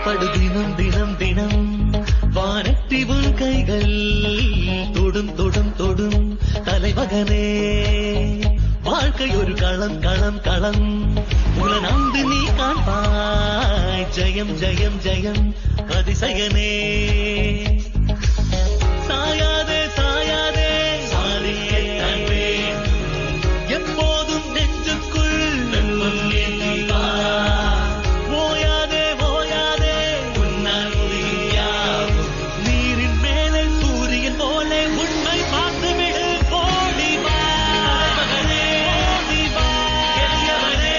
படு தினம் தினம் தினம் வானட்டி உன் கைகள் தொடும் தொடும் தொடும் தலைமகனே வாழ்க்கை ஒரு களம் களம் களம் உலனாந்து நீ காண்பாய் ஜெயம் ஜெயம் ஜெயம் அதிசயனே சாயாதே சாயாதே சாதியை காண்பேன் எப்போதும் நெஞ்சுக்குள் ஓயாதே ஓயாதே உன்னால் முடியாகும் நீரின் மேலே சூரியன் போல உண்மை பார்த்துவிடு போடிவா மகனே போடிவா எளியவனே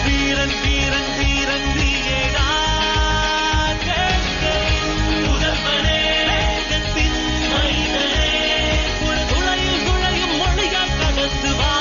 வீரன் வீரன் வீரன் நீயேடா முதல்வனே வேகத்தின் மைந்தனே துளையில் துளையும் மொழியாய் கடந்து வா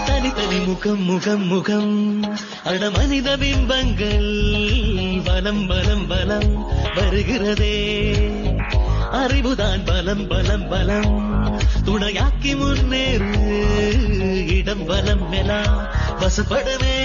தனித்தனி முகம் முகம் முகம் அட மனித பிம்பங்கள் பலம் பலம் பலம் வருகிறதே அறிவுதான் பலம் பலம் பலம் துணையாக்கி முன்னேறு இடம் பலம் எல்லாம் வசப்படவே